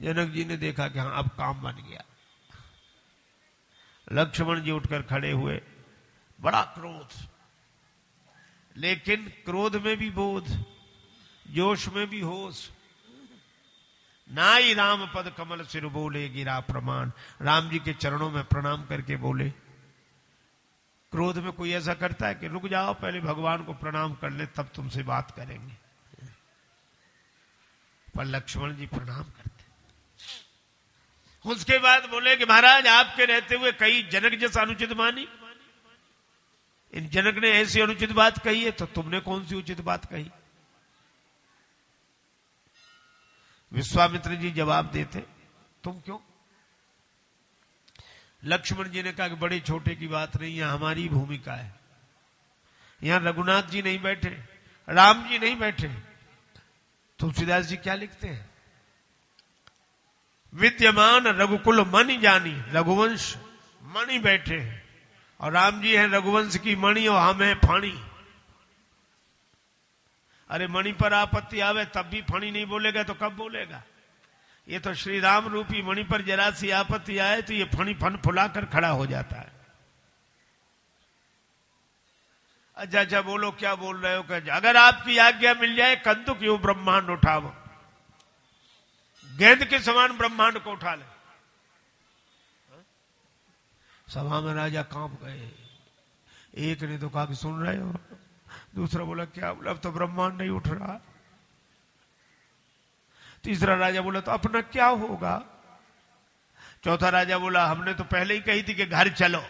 जनक जी ने देखा कि हाँ अब काम बन गया। लक्ष्मण जी उठकर खड़े हुए, बड़ा क्रोध, लेकिन क्रोध में भी बोध, जोश में भी होश। नाई राम पद कमल सिर बोले गिरा प्रमाण। राम जी के चरणों में प्रणाम करके बोले। क्रोध में कोई ऐसा करता है कि रुक जाओ पहले भगवान को प्रणाम कर ले तब तुमसे बात करेंगे, पर लक्ष्मण जी प्रणाम करते। उसके बाद बोले कि महाराज आपके रहते हुए कई जनक जैसा अनुचित मानी, इन जनक ने ऐसी अनुचित बात कही है तो तुमने कौन सी उचित बात कही। विश्वामित्र जी जवाब देते, तुम क्यों। लक्ष्मण जी ने कहा कि बड़े छोटे की बात नहीं, यहां हमारी भूमिका है। यहां रघुनाथ जी नहीं बैठे, राम जी नहीं बैठे, तुलसीदास जी क्या लिखते हैं, विद्यमान रघुकुल मणि जानी, रघुवंश मणि बैठे हैं और राम जी हैं रघुवंश की मणि और हम हैं फणी। अरे मणि पर आपत्ति आवे तब भी फणी नहीं बोलेगा तो कब बोलेगा। ये तो श्री राम रूपी मणि पर जरा सी आपत्ति आए तो ये फणी फन फुलाकर खड़ा हो जाता है। अच्छा अच्छा बोलो क्या बोल रहे हो। कह अगर आपकी आज्ञा मिल जाए कंदुक यूं ब्रह्मांड उठाओ, गेंद के समान ब्रह्मांड को उठा ले। सभा में राजा कांप गए। एक ने तो कहा कि सुन रहे हो, दूसरा बोला क्या, बोला अब तो ब्रह्मांड नहीं उठ रहा। तीसरा राजा बोला तो अपना क्या होगा। चौथा राजा बोला हमने तो पहले ही कही थी कि घर चलो।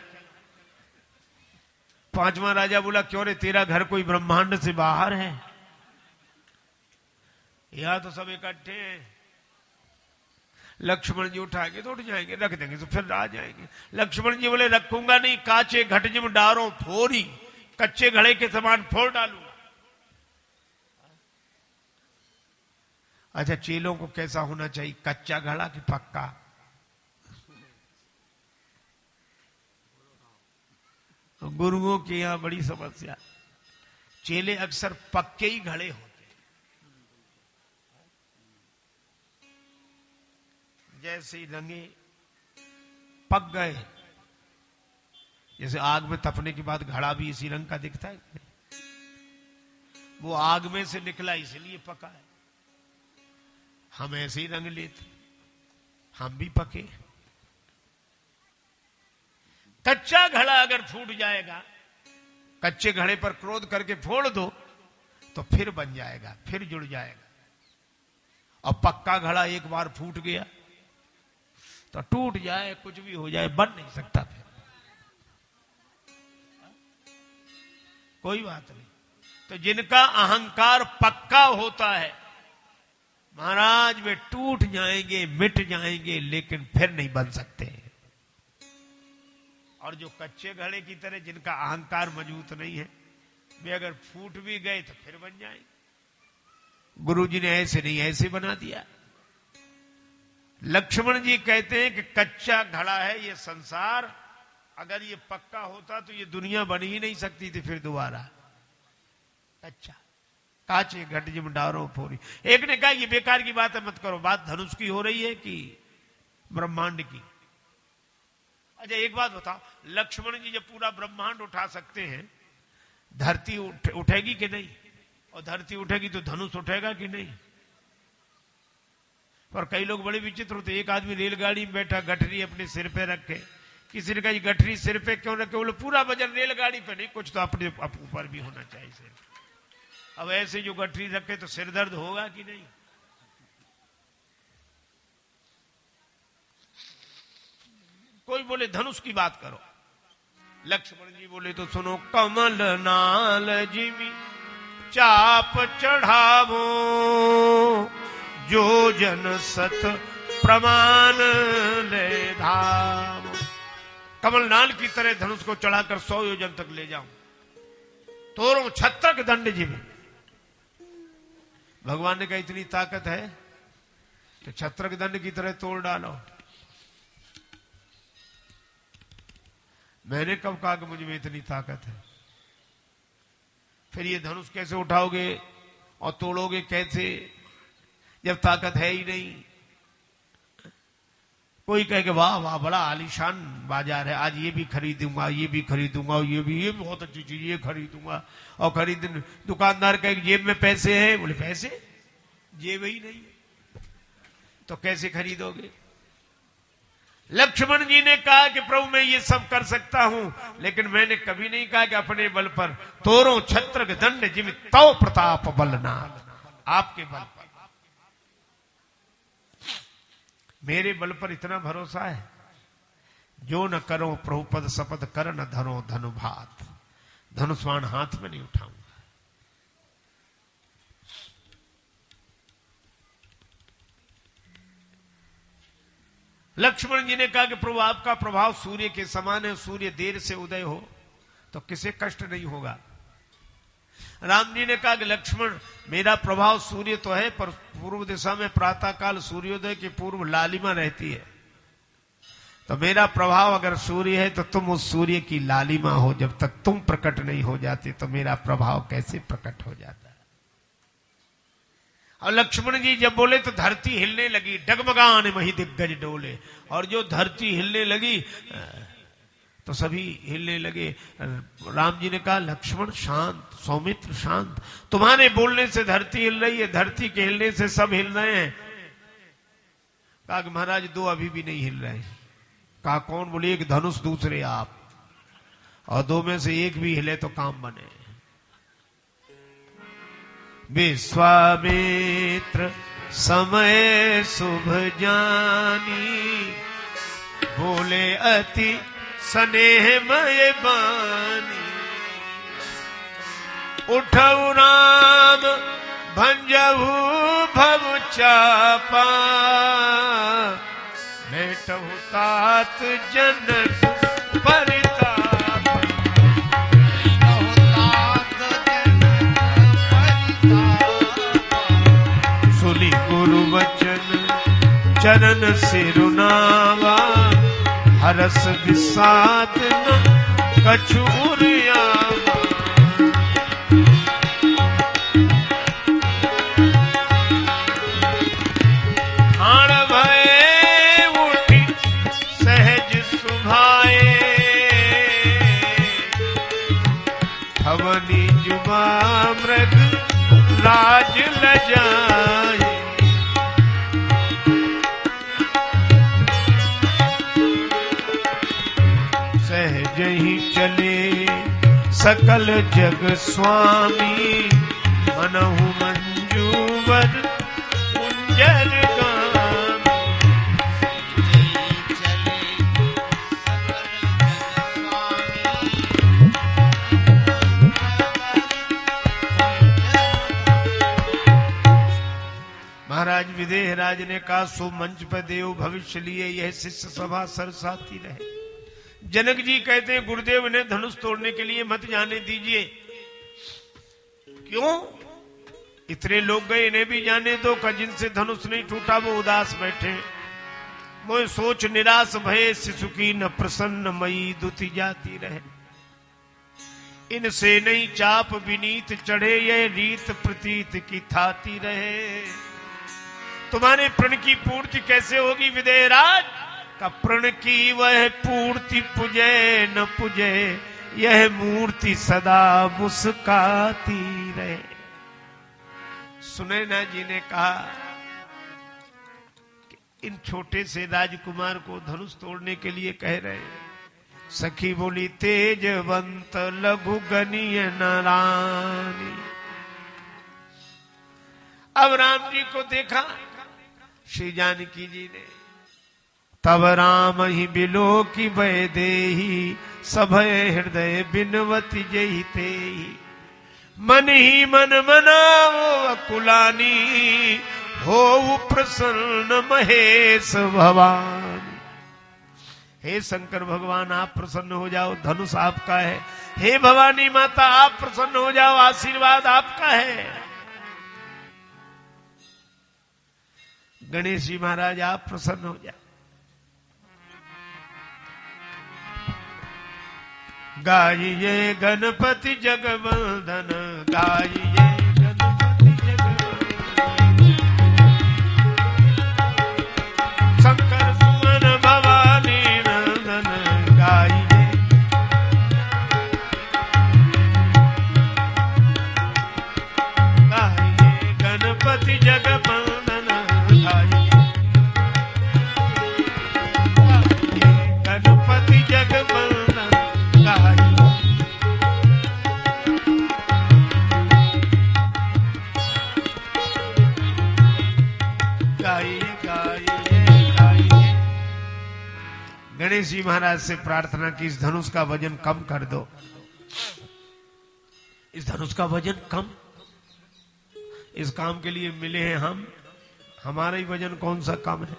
पांचवा राजा बोला क्यों रे तेरा घर कोई ब्रह्मांड से बाहर है। यहां तो सब इकट्ठे हैं। लक्ष्मण जी उठाएंगे तो उठ जाएंगे, रख देंगे तो फिर आ जाएंगे। लक्ष्मण जी बोले रखूंगा नहीं, काचे घट जिम डारो फोरी, कच्चे घड़े के समान फोड़ डालूंगा। अच्छा चेलों को कैसा होना चाहिए, कच्चा घड़ा कि पक्का। गुरुओं के यहां बड़ी समस्या, चेले अक्सर पक्के ही घड़े होते। जैसे ही रंगे पक गए, जैसे आग में तपने के बाद घड़ा भी इसी रंग का दिखता है, वो आग में से निकला इसलिए पका है। हम ऐसे ही रंग लेते, हम भी पके। कच्चा घड़ा अगर फूट जाएगा, कच्चे घड़े पर क्रोध करके फोड़ दो तो फिर बन जाएगा, फिर जुड़ जाएगा। और पक्का घड़ा एक बार फूट गया तो टूट जाए कुछ भी हो जाए बन नहीं सकता फिर। कोई बात नहीं। तो जिनका अहंकार पक्का होता है महाराज वे टूट जाएंगे, मिट जाएंगे, लेकिन फिर नहीं बन सकते। और जो कच्चे घड़े की तरह जिनका अहंकार मजबूत नहीं है, वे अगर फूट भी गए तो फिर बन जाएंगे। गुरुजी ने ऐसे नहीं ऐसे बना दिया। लक्ष्मण जी कहते हैं कि कच्चा घड़ा है ये संसार, अगर ये पक्का होता तो ये दुनिया बन ही नहीं सकती थी फिर दोबारा। कच्चा काचे घट जिम डारो फोरी। एक ने कहा ये बेकार की बात है मत करो, बात धनुष की हो रही है कि ब्रह्मांड की। अच्छा एक बात बताओ, लक्ष्मण जी जब पूरा ब्रह्मांड उठा सकते हैं, धरती उठेगी कि नहीं? और धरती उठेगी तो धनुष उठेगा कि नहीं? पर कई लोग बड़े विचित्र होते। एक आदमी रेलगाड़ी में बैठा, गठरी अपने सिर पे रखे, किसी ने कहा गठरी सिर पे क्यों रखे? बोले पूरा वजन रेलगाड़ी पे नहीं, कुछ तो अपने ऊपर भी होना चाहिए सिर। अब ऐसे जो गठरी रखे तो सिर दर्द होगा कि नहीं? कोई बोले धनुष की बात करो, लक्ष्मण जी बोले तो सुनो, कमल नाल जिमी चाप चढ़ावो, जो जन सत प्रमाण ले धाम। कमल नाल की तरह धनुष को चढ़ाकर 100 योजन तक ले जाऊं, तोरो छत्रक दंड जिमी। भगवान ने कहा इतनी ताकत है तो छत्रक दंड की तरह तोड़ डालो। मैंने कब कहा कि मुझ में इतनी ताकत है? फिर ये धनुष कैसे उठाओगे और तोड़ोगे कैसे जब ताकत है ही नहीं? कोई कहे कि वाह वाह बड़ा आलीशान बाजार है, आज ये भी खरीदूंगा, ये भी खरीदूंगा, ये बहुत अच्छी चीज, ये खरीदूंगा। और खरीद दुकानदार कहे जेब में पैसे हैं, बोले पैसे जेब ही नहीं है तो कैसे खरीदोगे। लक्ष्मण जी ने कहा कि प्रभु मैं ये सब कर सकता हूं, लेकिन मैंने कभी नहीं कहा कि अपने बल पर तोरो छत्र दंड जिम तव प्रताप बलनाथ, आपके बल पर, मेरे बल पर इतना भरोसा है, जो न करो प्रभु पद शपथ कर न धरो धनुभात, धनुष्वाण हाथ में नहीं उठाऊंगा। लक्ष्मण जी ने कहा कि प्रभु आपका प्रभाव सूर्य के समान है, सूर्य देर से उदय हो तो किसे कष्ट नहीं होगा। राम जी ने कहा कि लक्ष्मण मेरा प्रभाव सूर्य तो है, पर पूर्व दिशा में प्रातः काल सूर्योदय के पूर्व लालिमा रहती है, तो मेरा प्रभाव अगर सूर्य है तो तुम उस सूर्य की लालिमा हो, जब तक तुम प्रकट नहीं हो जाते तो मेरा प्रभाव कैसे प्रकट हो जाता है। और लक्ष्मण जी जब बोले तो धरती हिलने लगी, डगमगान मही दिग्गज डोले, और जो धरती हिलने लगी तो सभी हिलने लगे। राम जी ने कहा लक्ष्मण शांत, सौमित्र शांत, तुम्हारे बोलने से धरती हिल रही है, धरती के हिलने से सब हिल रहे हैं। कहा कि महाराज दो अभी भी नहीं हिल रहे हैं। कहा कौन? बोले एक धनुष, दूसरे आप, और दो में से एक भी हिले तो काम बने। विश्वामित्र समय शुभ जानी, बोले अति स्नेहमय बानी, उठऊ राम भंजहु भव चापा, बैठहु तात जनक परिताप, सुनि गुरु वचन चरण सिरुनावा, हरस विषाद न कछु उरियावा। खाण भये उठी सहज सुभाए, हवनी जुबा मृग राज लजाए, जही चले सकल जग स्वामी, मनहु मंजूवर कुंजर गामी, महाराज विदेह राज ने कहा सो मंच पर देव भविष्य लिए यह शिष्य सभा सरसाती रहे। जनक जी कहते हैं गुरुदेव ने धनुष तोड़ने के लिए मत जाने दीजिए। क्यों? इतने लोग गए, इन्हें भी जाने दो। का जिनसे धनुष नहीं टूटा वो उदास बैठे, मोह सोच निराश भये, शिशु की न प्रसन्न मई दुति जाती रहे। इनसे नहीं चाप विनीत चढ़े, यह रीत प्रतीत की थाती रहे। तुम्हारे प्रण की पूर्ति कैसे होगी विदेहराज? का प्रण की वह पूर्ति पुजे न पुजे, यह मूर्ति सदा मुस्काती रहे। सुनैना जी ने कहा कि इन छोटे से राजकुमार को धनुष तोड़ने के लिए कह रहे हैं। सखी बोली तेजवंत लघु गनीय नारानी। अब राम जी को देखा श्री जानकी जी ने, तब राम ही बिलो की भय देही, सभय हृदय बिनवती जही तेही। मन ही मन मनाओ अकुलानी, हो प्रसन्न महेश भवान। हे शंकर भगवान आप प्रसन्न हो जाओ, धनुष आपका है। हे भवानी माता आप प्रसन्न हो जाओ, आशीर्वाद आपका है। गणेश जी महाराज आप प्रसन्न हो जाओ। गाइए गणपति जगवंदन, गाइए गणपति जगवंदन। शंकर सुमन गाइए गाइए गाइए। गणेश जी महाराज से प्रार्थना की इस धनुष का वजन कम कर दो, इस धनुष का वजन कम। इस काम के लिए मिले हैं हम, हमारा ही वजन कौन सा कम है।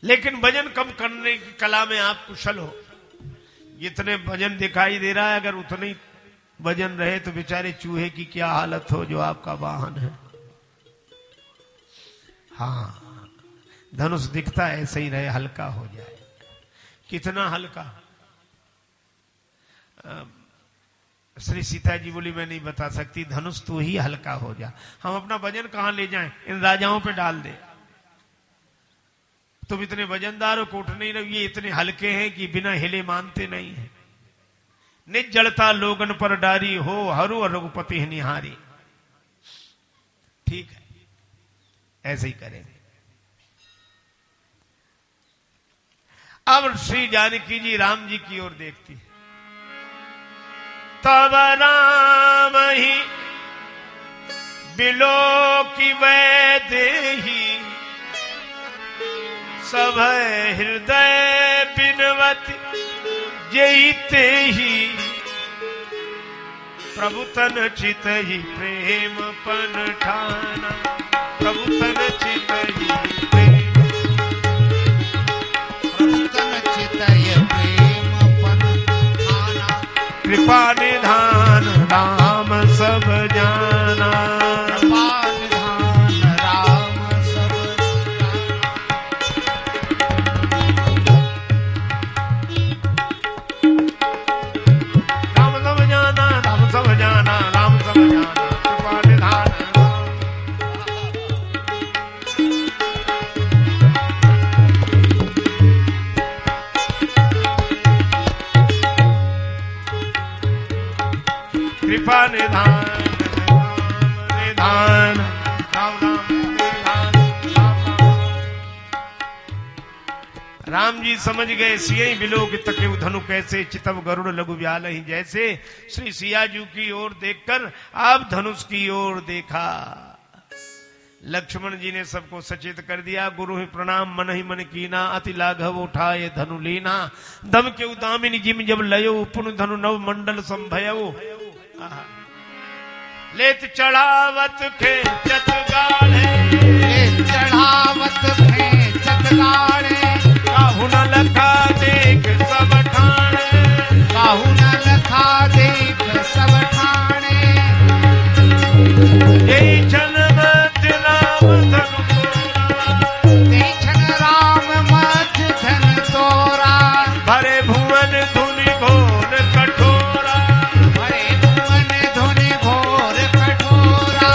लेकिन वजन कम करने की कला में आप कुशल हो। जितने वजन दिखाई दे रहा है, अगर उतने ही वजन रहे तो बेचारे चूहे की क्या हालत हो जो आपका वाहन है। हाँ, धनुष दिखता है ऐसे ही रहे, हल्का हो जाए। कितना हल्का? श्री सीता जी बोली मैं नहीं बता सकती, धनुष तो ही हल्का हो जा। हम अपना वजन कहां ले जाएं? इन राजाओं पे डाल दे। तुम इतने वजनदार हो, कोट नहीं रहो, ये इतने हल्के हैं कि बिना हिले मानते नहीं है। निज जड़ता लोगन पर डारी हो, हरु रघुपति निहारी। ठीक है, ऐसे ही करेंगे। अब श्री जानकी जी राम जी की ओर देखती है। तब राम ही बिलो की वैदेही, सब हृदय बिनवती जईते ही। प्रभु तन चित ही प्रेम पन ठाना, प्रभु तन चित ही प्रेम, प्रभु तन चित ही प्रेम पन ठाना। कृपा निधान राम सब जाना, कृपा निधान राम सब जाना। राम सब जाना, राम सब जाना, कृपा निधान। कृपा निधान निधान राम राम निधान राम राम। राम जी समझ गए सियहि बिलोक तके धनु कैसे, चितव गरुड़ लघु व्याल ही जैसे। श्री सिया जी की ओर देखकर आप धनुष की ओर देखा। लक्ष्मण जी ने सबको सचेत कर दिया। गुरु ही प्रणाम मन ही मन कीना, अति लाघव उठाए धनु लीना। दम के उदामिनी जिम जब लयो, पुन धनु नव मंडल संभयो। लेत चढ़ावत खेचत गाढ़े, लेत चढ़ावत खेचत गाढ़े। काहू न लखा देख सब ठाणे, काहू न लखा देख सब ठाणे। जय छन मध्य राम धनु तोरा, जय छन राम मध्य धन तोरा। भरे भुवन धुनि घोर कठोरा, भरे भुवन धुनि घोर कठोरा।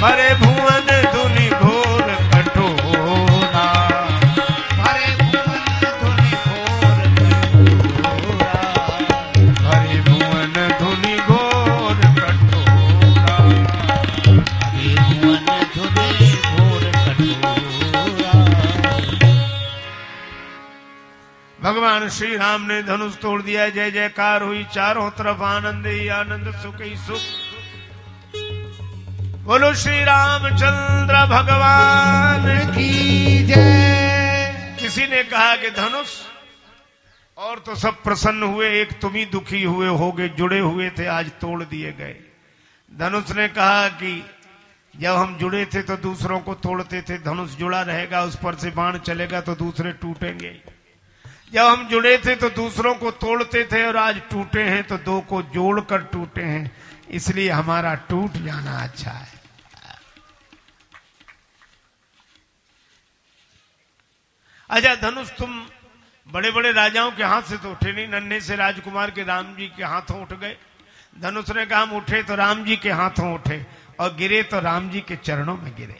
भरे भुवन धुनि घोर कठोरा, भरे भुवन धुनि घोर कठोरा। भरे भुवन धुनि घोर कठोरा। भरे भुवन धुनि घोर कठोरा। भगवान श्री राम ने धनुष तोड़ दिया। जय जयकार हुई चारों तरफ, आनंद ही आनंद, सुख ही सुख। बोलो श्री रामचंद्र भगवान की। की जय। किसी ने कहा कि धनुष, और तो सब प्रसन्न हुए, एक तुम ही दुखी हुए होगे, जुड़े हुए थे आज तोड़ दिए गए। धनुष ने कहा कि जब हम जुड़े थे तो दूसरों को तोड़ते थे, धनुष जुड़ा रहेगा, उस पर से बाण चलेगा तो दूसरे टूटेंगे। जब हम जुड़े थे तो दूसरों को तोड़ते थे, और आज टूटे हैं तो दो को जोड़कर टूटे हैं, इसलिए हमारा टूट जाना अच्छा है। अच्छा, धनुष तुम बड़े बड़े राजाओं के हाथ से तो उठे नहीं, नन्हे से राजकुमार के राम जी के हाथों उठ गए। धनुष ने कहा हम उठे तो राम जी के हाथों उठे, और गिरे तो राम जी के चरणों में गिरे।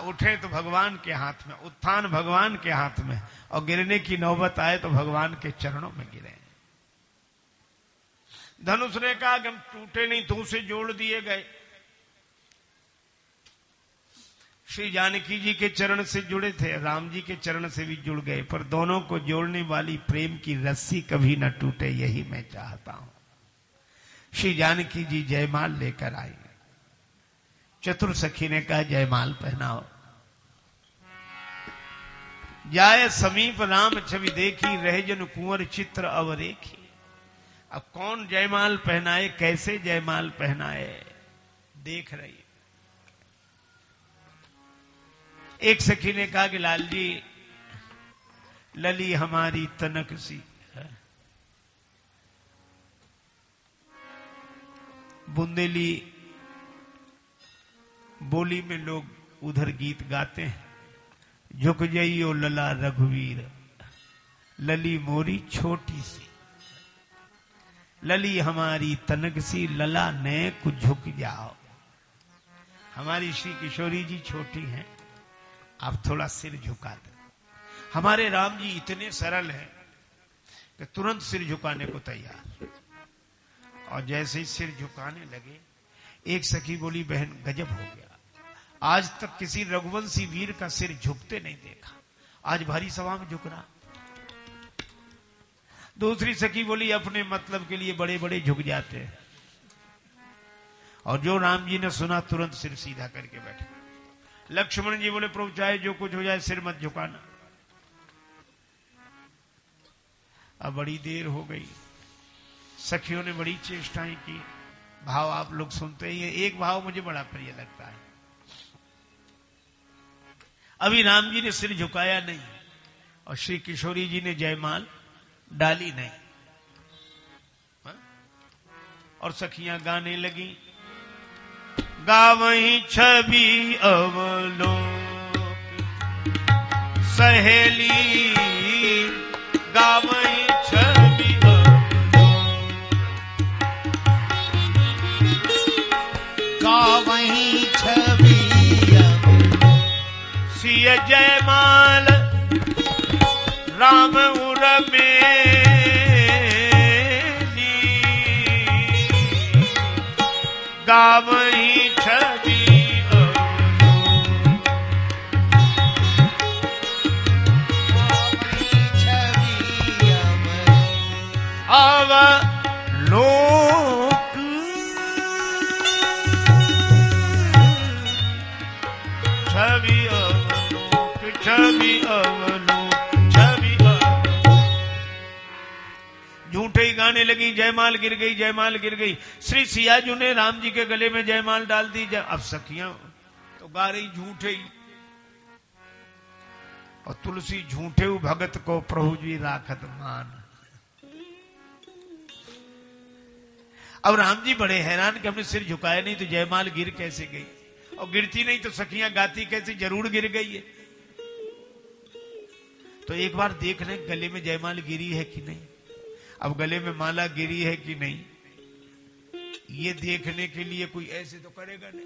उठे तो भगवान के हाथ में, उत्थान भगवान के हाथ में, और गिरने की नौबत आए तो भगवान के चरणों में गिरे। धनुष ने कहा कि हम टूटे नहीं, तो उसे जोड़ दिए गए। श्री जानकी जी के चरण से जुड़े थे, राम जी के चरण से भी जुड़ गए, पर दोनों को जोड़ने वाली प्रेम की रस्सी कभी न टूटे, यही मैं चाहता हूं। श्री जानकी जी जयमाल लेकर आई। चतुर सखी ने कहा जयमाल पहनाओ। जाय समीप राम छवि देखी, रहे जन कुंवर चित्र अवरेखी। अब कौन जयमाल पहनाए, कैसे जयमाल पहनाए, देख रही। एक सखी ने कहा कि लाल जी, लली हमारी तनक सी है। बुंदेली बोली में लोग उधर गीत गाते हैं, झुक जाइयो लला रघुवीर, लली मोरी छोटी सी, लली हमारी तनक सी, लला ने कुछ झुक जाओ। हमारी श्री किशोरी जी छोटी हैं, आप थोड़ा सिर झुका दो। हमारे राम जी इतने सरल हैं कि तुरंत सिर झुकाने को तैयार। और जैसे ही सिर झुकाने लगे, एक सखी बोली बहन गजब हो गया, आज तक किसी रघुवंशी वीर का सिर झुकते नहीं देखा, आज भारी सभा में झुक रहा। दूसरी सखी बोली अपने मतलब के लिए बड़े बड़े झुक जाते हैं। और जो राम जी ने सुना तुरंत सिर सीधा करके बैठे। लक्ष्मण जी बोले प्रभु चाहे जो कुछ हो जाए सिर मत झुकाना। अब बड़ी देर हो गई, सखियों ने बड़ी चेष्टाएं की। भाव आप लोग सुनते ही हैं, एक भाव मुझे बड़ा प्रिय लगता है। अभी राम जी ने सिर झुकाया नहीं और श्री किशोरी जी ने जयमाल डाली नहीं। हा? और सखियां गाने लगी, गावहीं छवि अवलोक सहेली, गावहीं छवि अवलोक, गावहीं छवि अवलोक, सिय जयमाल राम उर मेली, गावहीं छवि अवलोक, गावहीं छवि अवलोक, छवि अवलोक, छवि अवलोक, छवि अवलोक। झूठे ही गाने लगी, जयमाल गिर गई, जयमाल गिर गई। श्री सियाजू ने राम जी के गले में जयमाल डाल दी। अब सखियां तो गा रही झूठे ही। और तुलसी झूठे भगत को प्रभु जी राखत मान। अब राम जी बड़े हैरान कि हमने सिर झुकाया नहीं तो जयमाल गिर कैसे गई, और गिरती नहीं तो सखियां गाती कैसे, जरूर गिर गई है। तो एक बार देख लें गले में जयमाल गिरी है कि नहीं। अब गले में माला गिरी है कि नहीं, ये देखने के लिए कोई ऐसे तो करेगा नहीं।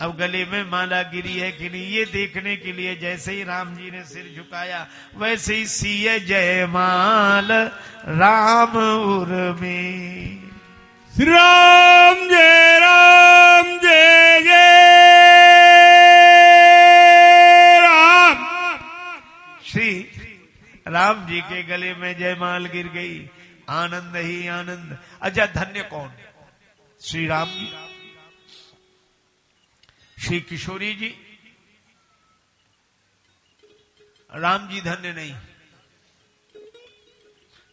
अब गले में माला गिरी है कि नहीं, ये देखने के लिए जैसे ही राम जी ने सिर झुकाया वैसे ही सिय जयमाल राम उर में। श्री राम जय जय राम। श्री राम जी के गले में जयमाल गिर गई। आनंद ही आनंद। अच्छा धन्य कौन, श्री राम जी, श्री किशोरी जी। राम जी धन्य नहीं,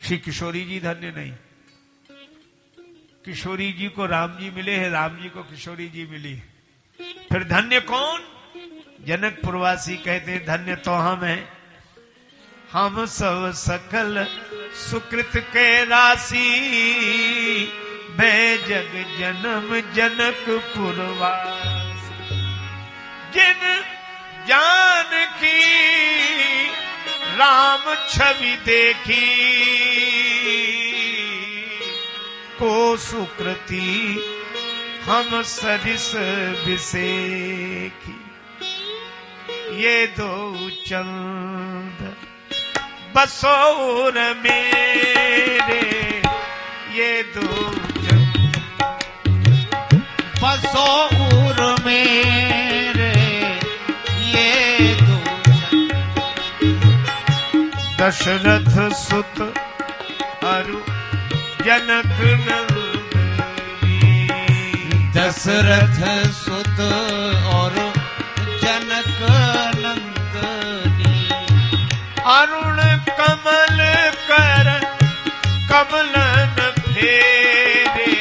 श्री किशोरी जी धन्य नहीं। किशोरी जी को राम जी मिले हैं, राम जी को किशोरी जी मिली। फिर धन्य कौन, जनक पुरवासी कहते हैं धन्य तो हम हैं, हम सब सकल सुकृत के राशि, भय जग जन्म जनक पुरवासी। जिन जान की राम छवि देखी, को सुकृति हम सरिस बिसेखी। ये दो चंद बसोर मेरे, ये दो चंद बसोर मेरे, ये दो दशरथ सुत अरु जनक नंदनी। दशरथ सुत और जनक नंदनी। अरुण कमल कर कमलन फेरे,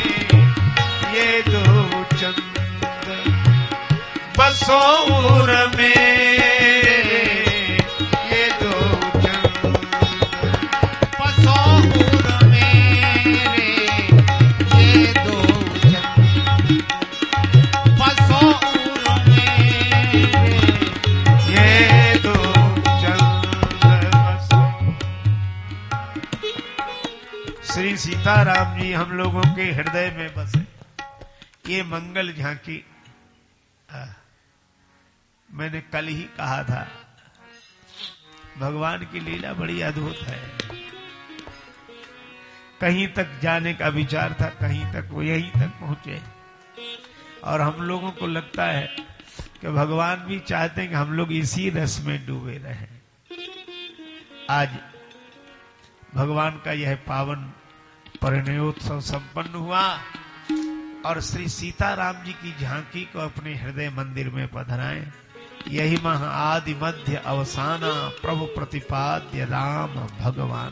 ये दो चंद बसोर मेरे, ये दो चंद बसोर मेरे, ये दो चंद बसोर मेरे, ये दो चंद बसोर। श्री सीताराम जी हम लोगों के हृदय में बसे। ये मंगल झांकी मैंने कल ही कहा था, भगवान की लीला बड़ी अद्भुत है। कहीं तक जाने का विचार था, कहीं तक वो यहीं तक पहुंचे। और हम लोगों को लगता है कि भगवान भी चाहते हैं कि हम लोग इसी रस में डूबे रहें। आज भगवान का यह पावन परिणयोत्सव संपन्न हुआ और श्री सीताराम जी की झांकी को अपने हृदय मंदिर में पधराएं। यही महा आदि मध्य अवसाना प्रभु प्रतिपाद्य राम भगवान।